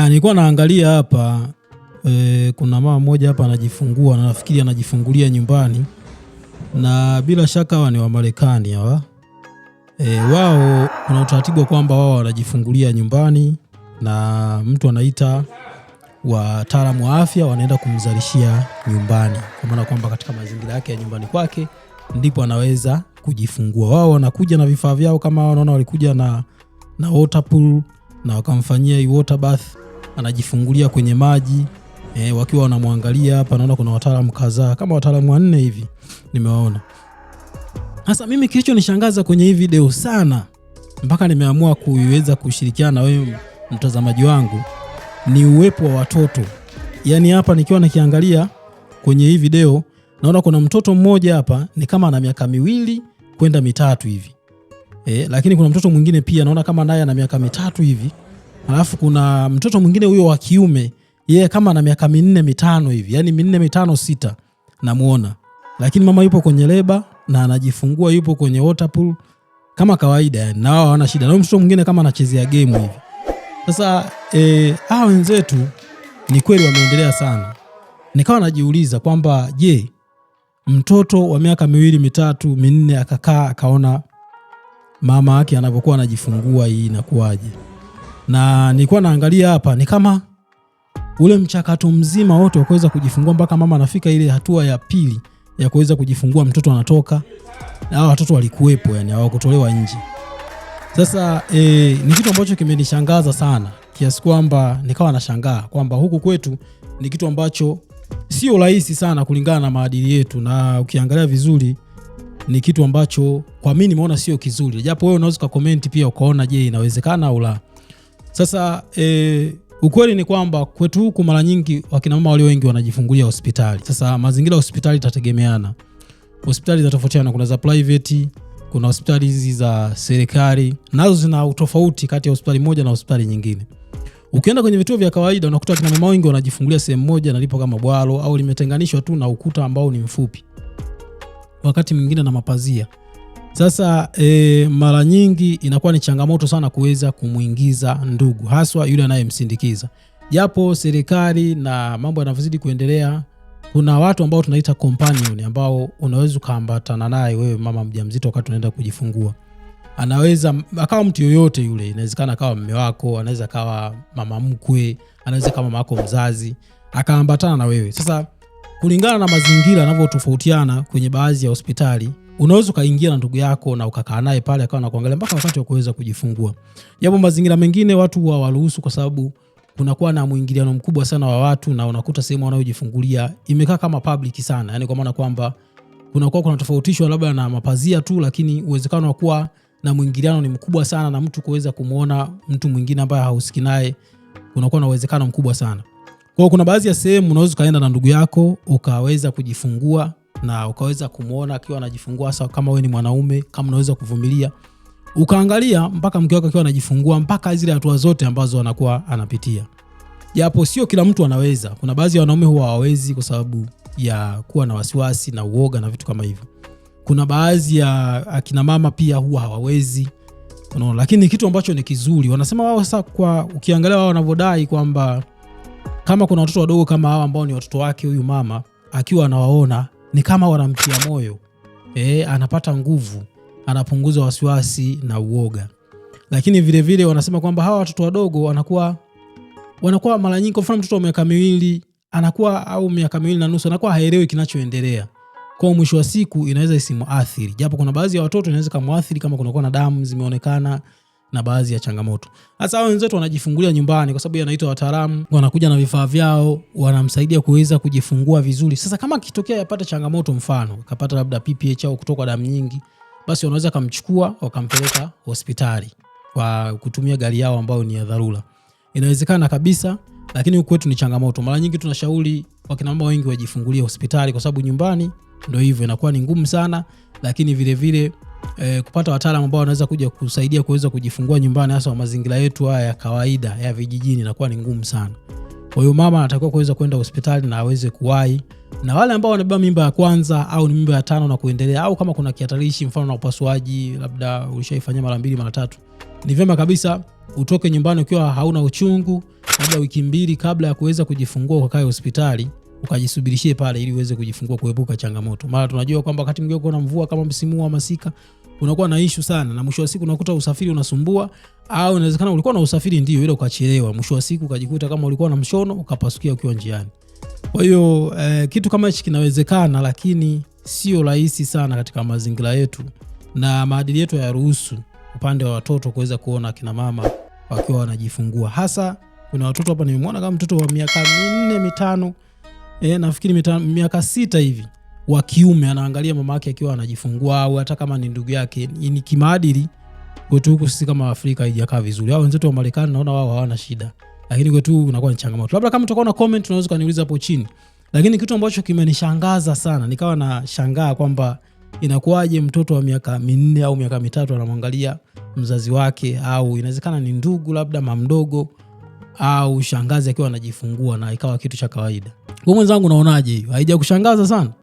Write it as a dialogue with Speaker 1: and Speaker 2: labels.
Speaker 1: Nilikuwa naangalia hapa kuna mama mmoja hapa anajifungua na nafikiri anajifungulia nyumbani, na bila shaka hawa ni wa Marekani hawa. Wao kuna utaratibu kwamba wao wanajifungulia nyumbani na mtu anaita wataalamu wa afya wanaenda kumzalishia nyumbani, kwa maana kwamba katika mazingira yake ya nyumbani kwake ndipo anaweza kujifungua. Wao wanakuja na vifaa vyao, kama wanaona walikuja na water pool na wakamfanyia water bath, anajifungulia kwenye maji wakiwa wanamwangalia. Hapa naona kuna wataalamu kadhaa, kama wataalamu 4 hivi nimewaona. Sasa mimi kilichonishangaza kwenye hii video sana mpaka nimeamua kuiweza kushirikiana na wewe mtazamaji wangu ni uwepo wa watoto. Yaani hapa nikiwa nakiangalia kwenye hii video naona kuna mtoto mmoja hapa ni kama ana miaka 2 kwenda 3 hivi. Lakini kuna mtoto mwingine pia naona kama naye ana miaka 3 hivi. Alafu kuna mtoto mwingine huyo wa kiume, yeye kama ana miaka 4 5 hivi. Yaani 4 5 6 namuona. Lakini mama yupo kwenye leba na anajifungua, yupo kwenye water pool kama kawaida, yani na wao hawana shida. Na mtoto mwingine kama anachezea game hivi. Sasa hao wenzetu ni kweli wameendelea sana. Nikawa najiuliza kwamba je, mtoto wa miaka 2 3 4 akakaa akaona mama yake anapokuwa anajifungua, hii inakuaje? Na nilikuwa naangalia hapa ni kama ule mchakato mzima wote wa kuweza kujifungua mpaka mama anafika ile hatua ya pili ya kuweza kujifungua, mtoto anatoka, na hao watoto walikuwepo, yani hawakutolewa nje. Sasa ni kitu ambacho kimenishangaza sana kiasi kwamba nikawa nashangaa kwamba huku kwetu ni kitu ambacho sio rahisi sana kulingana na maadili yetu, na ukiangalia vizuri ni kitu ambacho kwa mimi nimeona sio kizuri, japo wewe unaweza comment pia ukaona je inawezekana au la. Sasa ukweli ni kwamba kwetu huku mara nyingi wakina mama walio wengi wanajifungulia hospitali. Sasa mazingira ya hospitali tategemeana. Hospitali zinatofautiana, kuna za private, kuna hospitali hizi za serikali, nazo zina utofauti kati ya hospitali moja na hospitali nyingine. Ukienda kwenye vituo vya kawaida unakuta wakina mama wengi wanajifungulia sehemu moja na lipo kama bwalo au limetenganishwa tu na ukuta ambao ni mfupi, wakati mwingine na mapazia. Sasa mara nyingi inakuwa ni changamoto sana kuweza kumuingiza ndugu, haswa yule anayemsindikiza. Japo serikali na mambo yanavyozidi kuendelea, kuna watu ambao tunaita companion ambao unaweza kuambatana naye wewe mama mjamzito wakati unaenda kujifungua. Anaweza akawa mtu yoyote yule, inawezekana akawa mume wako, anaweza akawa mama mkwe, anaweza kama mama yako mzazi, akaambatana na wewe. Sasa kulingana na mazingira yanavyotofautiana kwenye baadhi ya hospitali, unaweza kaingia na ndugu yako na ukakaa naye pale akawa anakuangalia mpaka wakati wa kuweza kujifungua. Japo mazingira mengine watu hawaruhusu kwa sababu kunakuwa na mwingiliano mkubwa sana wa watu, na unakuta sehemu wanayojifungulia imekaa kama public sana. Yani kwa maana kwamba kuna tofautishwa labda na mapazia tu, lakini uwezekano wa kuwa na mwingiliano ni mkubwa sana na mtu kuweza kumuona mtu mwingine ambaye hahusiki naye, kunakuwa na uwezekano mkubwa sana. Kwa hiyo kuna baadhi ya sehemu unaweza kaenda na ndugu yako ukaweza kujifungua na ukaweza kumuona akiwa anajifungua, hasa kama wewe ni mwanaume, kama unaweza kuvumilia, ukaangalia mpaka mke wako akiwa anajifungua, mpaka zile hatua zote ambazo anakuwa anapitia. Japo sio kila mtu anaweza. Kuna baadhi ya wanaume huwa hawawezi kwa sababu ya kuwa na wasiwasi na uoga na vitu kama hivyo. Kuna baadhi ya akina mama pia huwa hawawezi. Unaona, lakini kitu ambacho ni kizuri, wanasema wao sasa, kwa ukiangalia wao wanavodai kwamba kama kuna watoto wadogo kama hawa ambao ni watoto wake huyu mama, akiwa anawaona ni kama wanamtia moyo. Anapata nguvu, anapunguza wasiwasi na uoga. Lakini vile vile wanasema kwamba hawa watoto wadogo wanakuwa mara nyingi, kwa mfano mtoto wa miaka 2 anakuwa, au miaka 2 na nusu, anakuwa haelewi kinachoendelea. Kwa mwisho wa siku inaweza isimuathiri. Japo kuna baadhi ya watoto inaweza kumuathiri kama kunakuwa na damu zimeonekana na baadhi ya changamoto. Sasa hao wenzetu wanajifungulia nyumbani kwa sababu anaitwa wataalamu, wanakuja na vifaa vyao, wanamsaidia kuweza kujifungua vizuri. Sasa kama kitokea yapata changamoto, mfano kapata labda PPH au kutoka damu nyingi, basi wanaweza kumchukua wakampeleka hospitali kwa kutumia gari yao ambayo ni ya dharura. Inawezekana kabisa, lakini huku kwetu ni changamoto. Mara nyingi tunashauri wakina mama wengi wajifungulie hospitali kwa sababu nyumbani ndio hivyo inakuwa ni ngumu sana. Lakini vile vile kupata wataalamu ambao wanaweza kuja kusaidia kuweza kujifungua nyumbani, hasa wa mazingira yetu haya ya kawaida ya vijijini, inakuwa ni ngumu sana. Kwa hiyo mama anatakiwa kuweza kwenda hospitali na aweze kuwahi. Na wale ambao wanabeba mimba ya kwanza au ni mimba ya 5 na kuendelea, au kama kuna kihatarishi mfano na upasuaji, labda ulishaifanyia mara 2 mara 3, ni vyema kabisa utoke nyumbani ukiwa hauna uchungu, labda wiki 2 kabla ya kuweza kujifungua ukakae hospitali ukajisubirishie pale ili uweze kujifungua kuepuka changamoto. Mara tunajua kwamba wakati mwingine kuna mvua kama msimu wa masika unakuwa na issue sana, na mwisho wa siku unakuta usafiri unasumbua, au inawezekana ulikuwa na usafiri ndio ile ukachelewa, mwisho wa siku ukajikuta kama ulikuwa na mshono ukapasukia ukiwa njiani. Kwa hiyo kitu kama hichi kinawezekana, lakini sio rahisi sana katika mazingira yetu, na maadili yetu hayaruhusu upande wa watoto kuweza kuona kina mama wakiwa wanajifungua. Hasa kuna watoto hapa nimemwona kama mtoto wa miaka 4 5, nafikiri miaka 6 hivi, wa kiume anaangalia mama yake akiwa anajifungua, au hata kama ni ndugu yake. Ni kimaadili kwetu huku sisi kama Afrika haijakaa vizuri. Hao wenzetu wa Marekani naona wao hawana shida, lakini kwetu unakuwa ni changamoto. Labda kama utakuwa na comment unaweza kuniuliza hapo chini. Lakini kitu ambacho kimenishangaza sana, nikawa na shangaa kwamba inakuwaje mtoto wa miaka 4 au miaka 3 anamwangalia mzazi wake, au inawezekana ni ndugu labda mamdogo au shangazi akiwa anajifungua na ikawa kitu cha kawaida. Kwa mwenzangu unaonaje hiyo? Haijakushangaza sana?